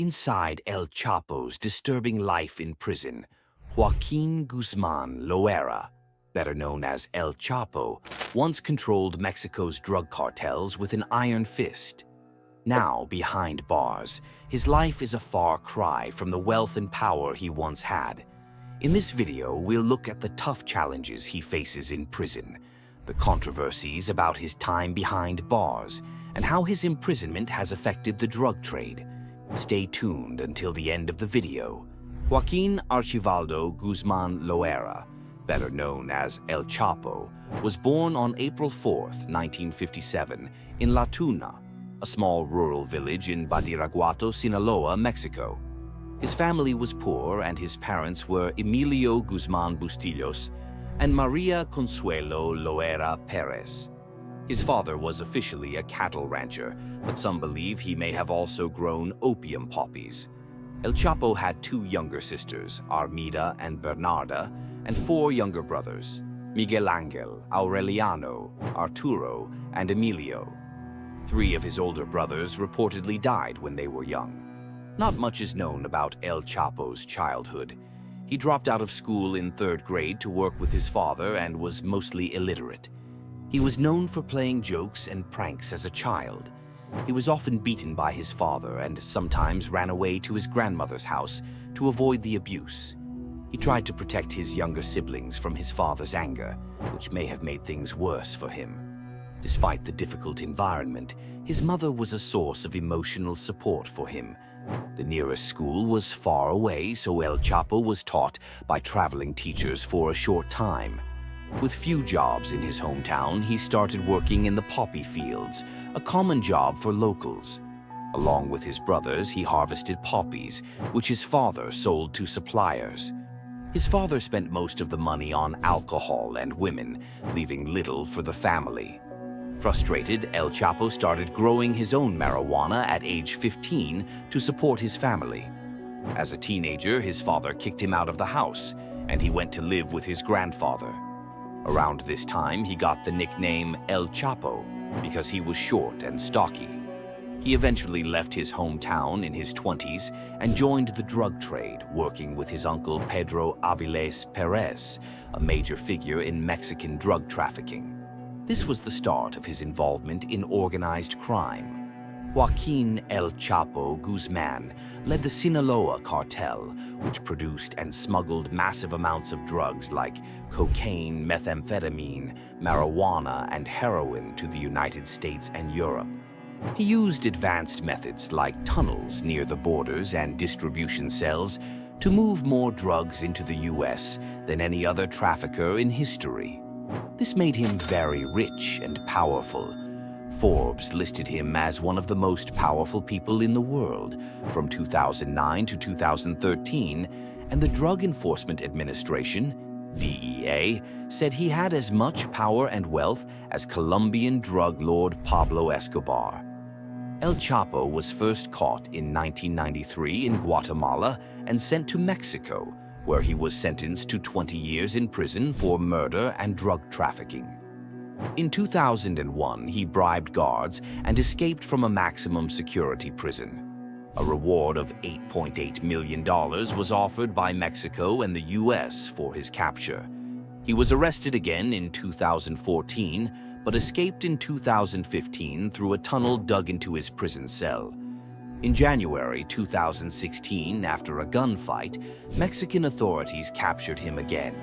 Inside El Chapo's disturbing life in prison, Joaquín Guzmán Loera, better known as El Chapo, once controlled Mexico's drug cartels with an iron fist. Now, behind bars, his life is a far cry from the wealth and power he once had. In this video, we'll look at the tough challenges he faces in prison, the controversies about his time behind bars, and how his imprisonment has affected the drug trade. Stay tuned until the end of the video. Joaquín Archivaldo Guzmán Loera, better known as El Chapo, was born on April 4, 1957, in La Tuna, a small rural village in Badiraguato, Sinaloa, Mexico. His family was poor, and his parents were Emilio Guzmán Bustillos and María Consuelo Loera Pérez. His father was officially a cattle rancher, but some believe he may have also grown opium poppies. El Chapo had two younger sisters, Armida and Bernarda, and four younger brothers, Miguel Ángel, Aureliano, Arturo, and Emilio. Three of his older brothers reportedly died when they were young. Not much is known about El Chapo's childhood. He dropped out of school in 3rd grade to work with his father and was mostly illiterate. He was known for playing jokes and pranks as a child. He was often beaten by his father and sometimes ran away to his grandmother's house to avoid the abuse. He tried to protect his younger siblings from his father's anger, which may have made things worse for him. Despite the difficult environment, his mother was a source of emotional support for him. The nearest school was far away, so El Chapo was taught by traveling teachers for a short time. With few jobs in his hometown, he started working in the poppy fields, a common job for locals. Along with his brothers, he harvested poppies, which his father sold to suppliers. His father spent most of the money on alcohol and women, leaving little for the family. Frustrated, El Chapo started growing his own marijuana at age 15 to support his family. As a teenager, his father kicked him out of the house, and he went to live with his grandfather. Around this time, he got the nickname El Chapo because he was short and stocky. He eventually left his hometown in his 20s and joined the drug trade, working with his uncle Pedro Aviles Pérez, a major figure in Mexican drug trafficking. This was the start of his involvement in organized crime. Joaquín El Chapo Guzmán led the Sinaloa cartel, which produced and smuggled massive amounts of drugs like cocaine, methamphetamine, marijuana, and heroin to the United States and Europe. He used advanced methods like tunnels near the borders and distribution cells to move more drugs into the U.S. than any other trafficker in history. This made him very rich and powerful. Forbes listed him as one of the most powerful people in the world from 2009 to 2013, and the Drug Enforcement Administration, DEA, said he had as much power and wealth as Colombian drug lord Pablo Escobar. El Chapo was first caught in 1993 in Guatemala and sent to Mexico, where he was sentenced to 20 years in prison for murder and drug trafficking. In 2001, he bribed guards and escaped from a maximum security prison. A reward of $8.8 million was offered by Mexico and the U.S. for his capture. He was arrested again in 2014, but escaped in 2015 through a tunnel dug into his prison cell. In January 2016, after a gunfight, Mexican authorities captured him again.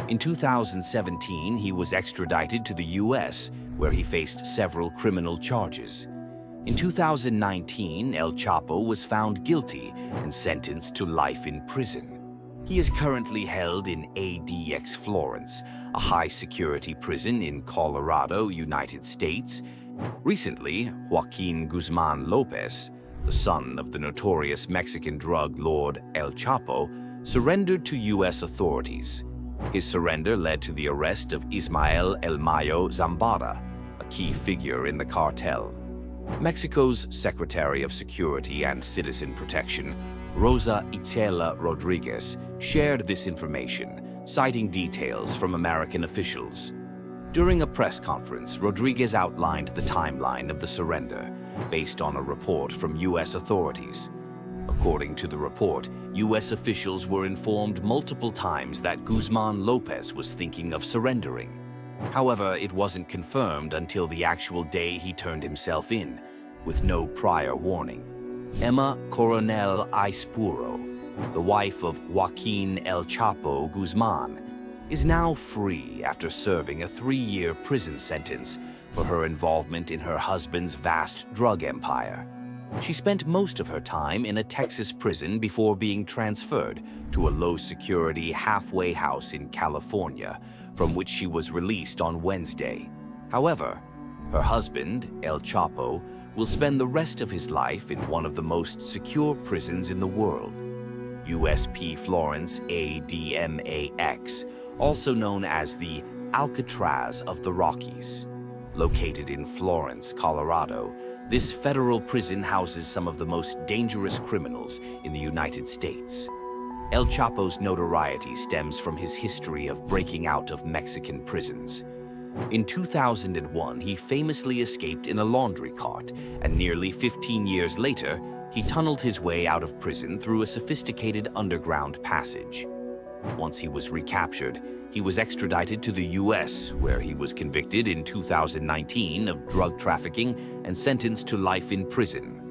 In 2017, he was extradited to the U.S., where he faced several criminal charges. In 2019, El Chapo was found guilty and sentenced to life in prison. He is currently held in ADX Florence, a high-security prison in Colorado, United States. Recently, Joaquín Guzmán López, the son of the notorious Mexican drug lord El Chapo, surrendered to U.S. authorities. His surrender led to the arrest of Ismael El Mayo Zambada, a key figure in the cartel. Mexico's Secretary of Security and Citizen Protection, Rosa Itela Rodriguez, shared this information, citing details from American officials. During a press conference, Rodriguez outlined the timeline of the surrender, based on a report from U.S. authorities. According to the report, U.S. officials were informed multiple times that Guzman Lopez was thinking of surrendering. However, it wasn't confirmed until the actual day he turned himself in, with no prior warning. Emma Coronel Aispuro, the wife of Joaquín El Chapo Guzmán, is now free after serving a 3-year prison sentence for her involvement in her husband's vast drug empire. She spent most of her time in a Texas prison before being transferred to a low-security halfway house in California, from which she was released on Wednesday. However, her husband, El Chapo, will spend the rest of his life in one of the most secure prisons in the world, USP Florence ADMAX, also known as the Alcatraz of the Rockies. Located in Florence, Colorado, this federal prison houses some of the most dangerous criminals in the United States. El Chapo's notoriety stems from his history of breaking out of Mexican prisons. In 2001, he famously escaped in a laundry cart, and nearly 15 years later, he tunneled his way out of prison through a sophisticated underground passage. Once he was recaptured, he was extradited to the U.S., where he was convicted in 2019 of drug trafficking and sentenced to life in prison.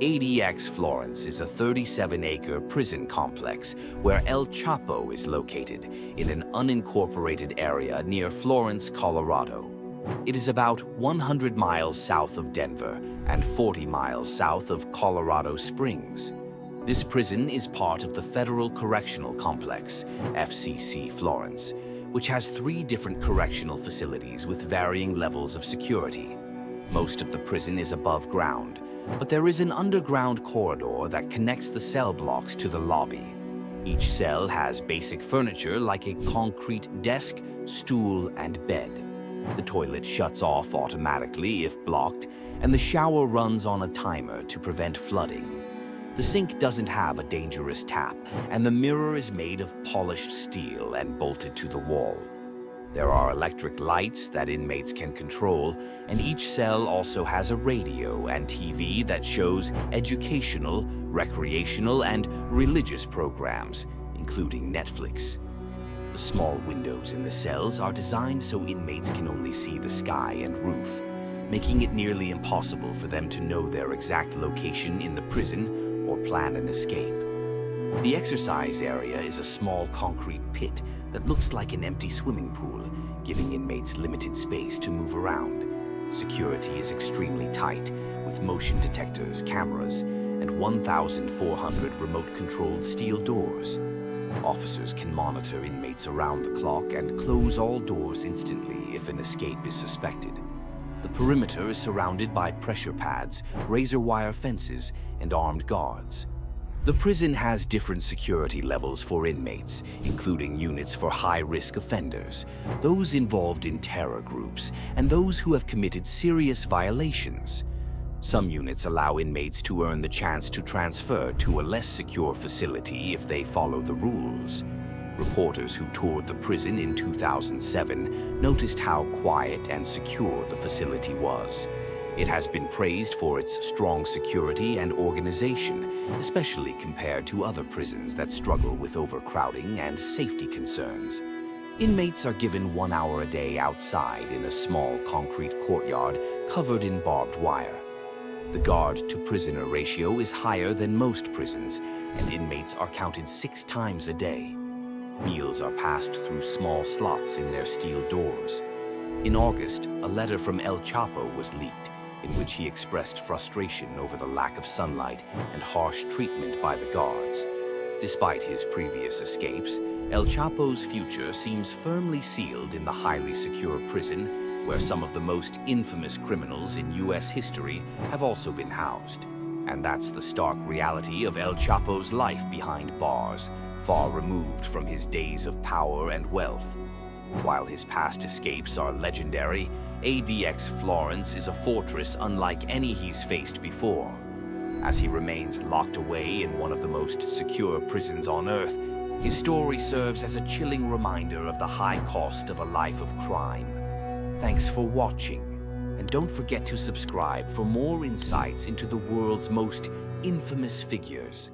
ADX Florence is a 37-acre prison complex where El Chapo is located in an unincorporated area near Florence, Colorado. It is about 100 miles south of Denver and 40 miles south of Colorado Springs. This prison is part of the Federal Correctional Complex, FCC Florence, which has 3 different correctional facilities with varying levels of security. Most of the prison is above ground, but there is an underground corridor that connects the cell blocks to the lobby. Each cell has basic furniture like a concrete desk, stool, and bed. The toilet shuts off automatically if blocked, and the shower runs on a timer to prevent flooding. The sink doesn't have a dangerous tap, and the mirror is made of polished steel and bolted to the wall. There are electric lights that inmates can control, and each cell also has a radio and TV that shows educational, recreational, and religious programs, including Netflix. The small windows in the cells are designed so inmates can only see the sky and roof, making it nearly impossible for them to know their exact location in the prison or plan an escape. The exercise area is a small concrete pit that looks like an empty swimming pool, giving inmates limited space to move around. Security is extremely tight, with motion detectors, cameras, and 1,400 remote-controlled steel doors. Officers can monitor inmates around the clock and close all doors instantly if an escape is suspected. The perimeter is surrounded by pressure pads, razor wire fences, and armed guards. The prison has different security levels for inmates, including units for high-risk offenders, those involved in terror groups, and those who have committed serious violations. Some units allow inmates to earn the chance to transfer to a less secure facility if they follow the rules. Reporters who toured the prison in 2007 noticed how quiet and secure the facility was. It has been praised for its strong security and organization, especially compared to other prisons that struggle with overcrowding and safety concerns. Inmates are given 1 hour a day outside in a small concrete courtyard covered in barbed wire. The guard-to-prisoner ratio is higher than most prisons, and inmates are counted 6 times a day. Meals are passed through small slots in their steel doors. In August, a letter from El Chapo was leaked, in which he expressed frustration over the lack of sunlight and harsh treatment by the guards. Despite his previous escapes, El Chapo's future seems firmly sealed in the highly secure prison, where some of the most infamous criminals in U.S. history have also been housed. And that's the stark reality of El Chapo's life behind bars, far removed from his days of power and wealth. While his past escapes are legendary, ADX Florence is a fortress unlike any he's faced before. As he remains locked away in one of the most secure prisons on Earth, his story serves as a chilling reminder of the high cost of a life of crime. Thanks for watching, and don't forget to subscribe for more insights into the world's most infamous figures.